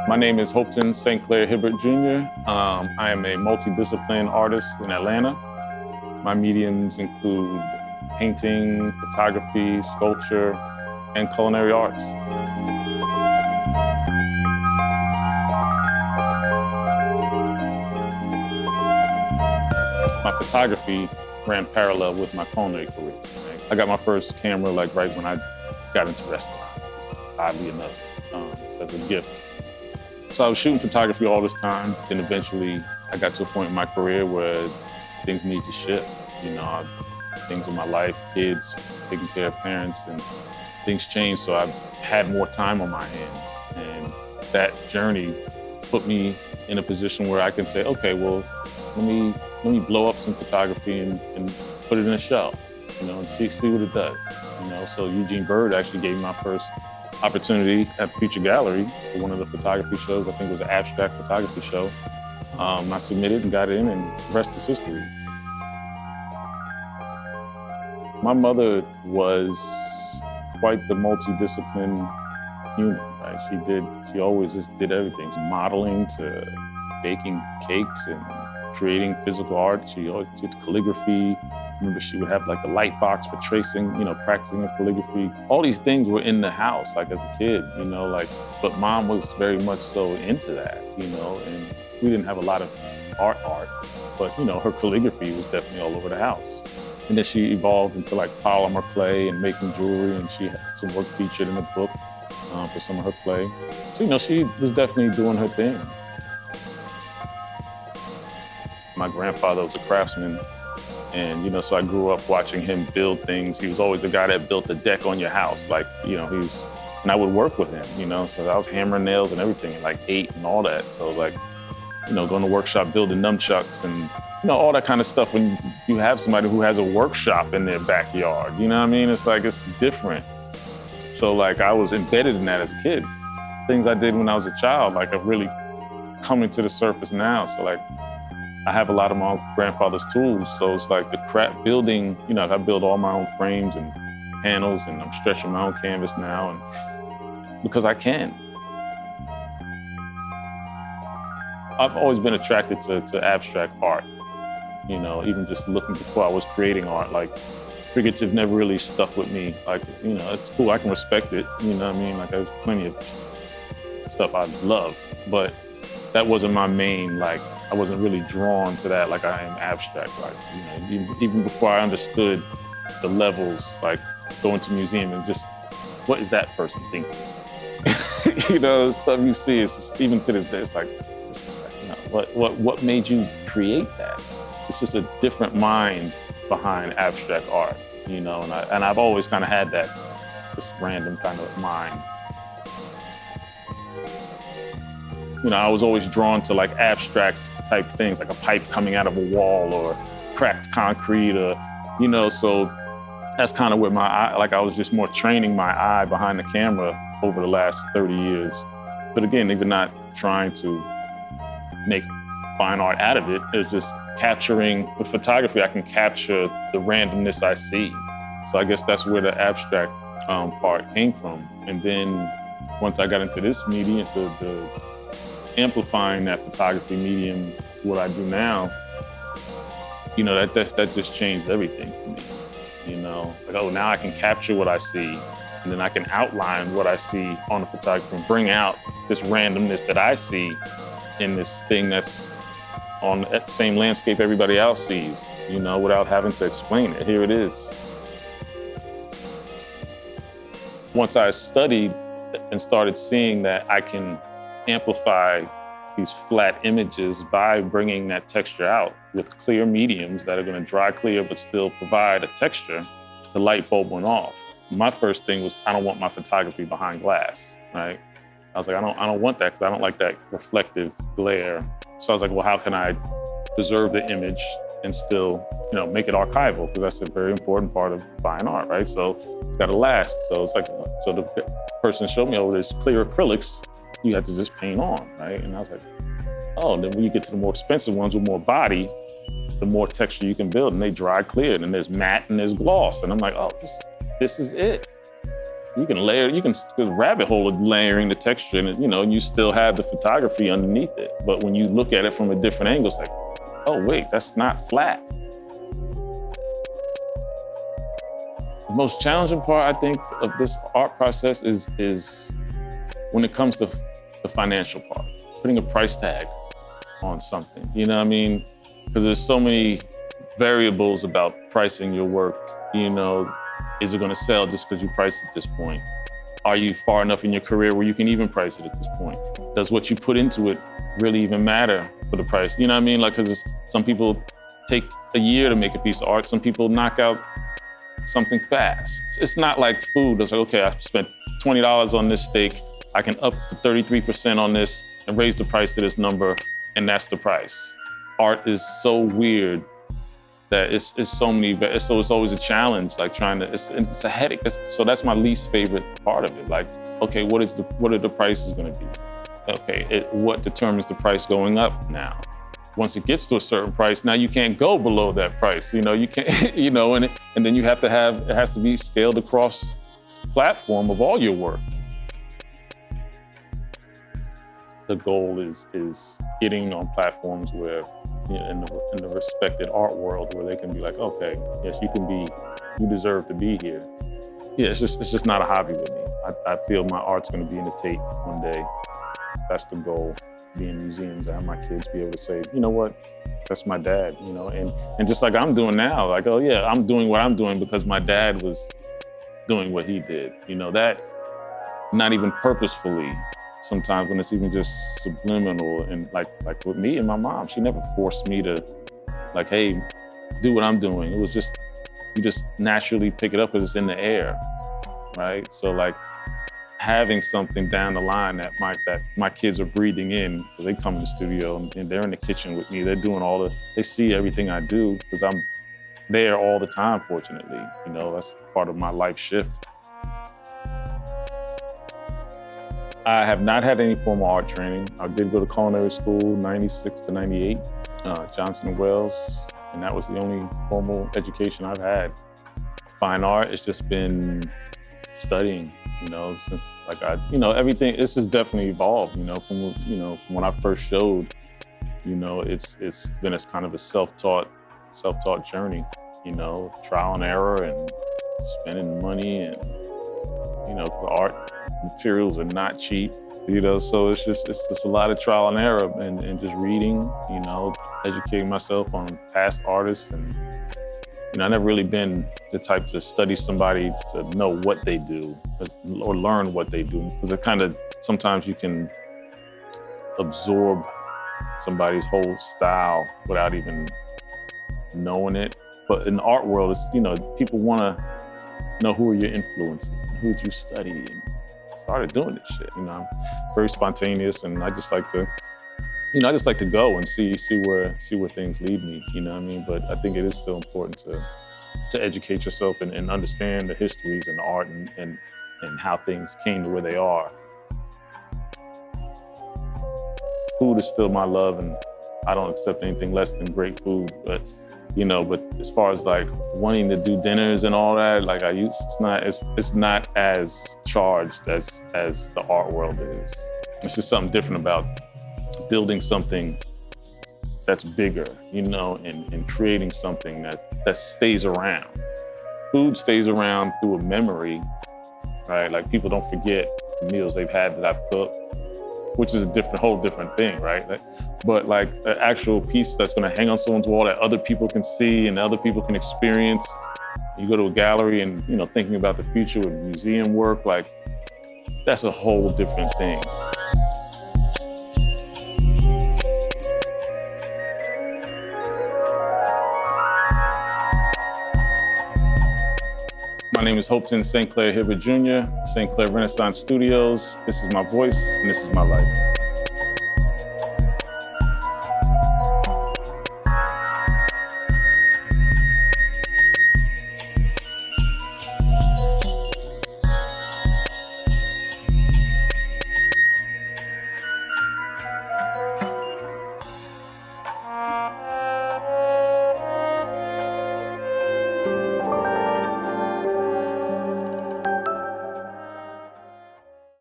My name is Hopeton Hibbert Jr. I am a multidiscipline artist in Atlanta. My mediums include painting, photography, sculpture, and culinary arts. My photography ran parallel with my culinary career. Right? I got my first camera right when I got into restaurants, oddly enough, as a gift. So I was shooting photography all this time, then eventually I got to a point in my career where things need to shift. Things in my life, kids, taking care of parents, and things changed, so I've had more time on my hands. And that journey put me in a position where I can say, okay, well, let me blow up some photography and put it in a show, and see what it does. So Eugene Bird actually gave me my first opportunity at Future Gallery for one of the photography shows. I think it was an abstract photography show. I submitted and got in, and the rest is history. My mother was quite the multidiscipline human, right? She always just did everything, from modeling to baking cakes and creating physical art. She always did calligraphy. Remember, she would have the light box for tracing, practicing her calligraphy. All these things were in the house, as a kid, but Mom was very much so into that, and we didn't have a lot of art, but, her calligraphy was definitely all over the house. And then she evolved into polymer clay and making jewelry, and she had some work featured in the book for some of her clay. So, she was definitely doing her thing. My grandfather was a craftsman, and, so I grew up watching him build things. He was always the guy that built the deck on your house. And I would work with him, so I was hammering nails and everything at 8 and all that. So going to workshop, building nunchucks and, all that kind of stuff. When you have somebody who has a workshop in their backyard, it's different. So I was embedded in that as a kid. Things I did when I was a child, are really coming to the surface now. So I have a lot of my grandfather's tools. So it's the craft building, I build all my own frames and panels, and I'm stretching my own canvas now, and because I can. I've always been attracted to abstract art. Even just looking before I was creating art, figurative never really stuck with me. It's cool, I can respect it, there's plenty of stuff I love, but that wasn't my main, I wasn't really drawn to that I am abstract. Even before I understood the levels, going to museum and just, what is that person thinking? The stuff you see, it's just, even to this day, it's just what made you create that? It's just a different mind behind abstract art, and I've always kind of had that, this random kind of mind. I was always drawn to abstract type things, like a pipe coming out of a wall or cracked concrete, or, so that's kind of where my eye, I was just more training my eye behind the camera over the last 30 years. But again, even not trying to make fine art out of it. It's just capturing, with photography, I can capture the randomness I see. So I guess that's where the abstract part came from. And then once I got into this medium, the amplifying that photography medium, what I do now, that just changed everything for me. Now I can capture what I see, and then I can outline what I see on the photography and bring out this randomness that I see in this thing that's on the same landscape everybody else sees, without having to explain it. Here it is. Once I studied and started seeing that I can amplify these flat images by bringing that texture out with clear mediums that are going to dry clear but still provide a texture, the light bulb went off. My first thing was, I don't want my photography behind glass, right? I was I don't want that, because I don't like that reflective glare. So I was well, how can I preserve the image and still, make it archival? Because that's a very important part of fine art, right? So it's got to last. So it's so the person showed me, there's clear acrylics you have to just paint on, right? And I was then when you get to the more expensive ones with more body, the more texture you can build, and they dry clear, and there's matte and there's gloss. And I'm this is it. you can layer, you can rabbit hole of layering the texture and, you know, you still have the photography underneath it. But when you look at it from a different angle, it's like, oh wait, that's not flat. The most challenging part, I think, of this art process is when it comes to the financial part, putting a price tag on something, you know what I mean? Because there's so many variables about pricing your work, you know. Is it gonna sell just because you price it at this point? Are you far enough in your career where you can even price it at this point? Does what you put into it really even matter for the price? You know what I mean? Like, because some people take a year to make a piece of art. Some people knock out something fast. It's not like food. It's like, okay, I spent $20 on this steak. I can up to 33% on this and raise the price to this number, and that's the price. Art is so weird that it's so many, so it's always a challenge, like trying to, it's a headache. So that's my least favorite part of it. Like, okay, what are the prices gonna be? Okay, what determines the price going up now? Once it gets to a certain price, now you can't go below that price. You know, you can't, you know, and then you have to it has to be scaled across platform of all your work. The goal is getting on platforms where, you know, in the respected art world, where they can be like, okay, yes, you deserve to be here. Yeah, it's just not a hobby with me. I feel my art's gonna be in the tape one day. That's the goal. Be in museums, I have my kids be able to say, you know what, that's my dad, you know, and just like I'm doing now, like, oh yeah, I'm doing what I'm doing because my dad was doing what he did. You know, that not even purposefully. Sometimes when it's even just subliminal, and like with me and my mom, she never forced me to, like, hey, do what I'm doing. It was just, you just naturally pick it up because it's in the air, right? So like having something down the line that my kids are breathing in, because they come in the studio and they're in the kitchen with me. They're doing they see everything I do because I'm there all the time, fortunately. You know, that's part of my life shift. I have not had any formal art training. I did go to culinary school, 96 to 98, Johnson & Wales, and that was the only formal education I've had. Fine art, it's just been studying, you know, since everything, this has definitely evolved, you know, from when I first showed, you know, it's been as kind of a self-taught journey, you know, trial and error and spending money and, you know, 'cause art materials are not cheap, you know, so it's just a lot of trial and error and just reading, you know, educating myself on past artists. And, you know, I've never really been the type to study somebody to know what they do or learn what they do, because it kind of, sometimes you can absorb somebody's whole style without even knowing it. But in the art world, it's, you know, people want to know who are your influences, who did you study, and started doing this shit. You know, I'm very spontaneous, and I just like to, you know, go and see where things lead me. You know what I mean? But I think it is still important to educate yourself and understand the histories and the art and how things came to where they are. Food is still my love, and I don't accept anything less than great food. But you know, but as far as like wanting to do dinners and all that, like it's not as charged as the art world is. It's just something different about building something that's bigger, you know, and creating something that stays around. Food stays around through a memory, right? Like people don't forget the meals they've had that I've cooked, which is a whole different thing, right? But like an actual piece that's gonna hang on someone's wall that other people can see and other people can experience. You go to a gallery and, you know, thinking about the future with museum work, like that's a whole different thing. My name is Hopeton St. Clair Hibbert Jr., St. Clair Renaissance Studios. This is my voice and this is my life.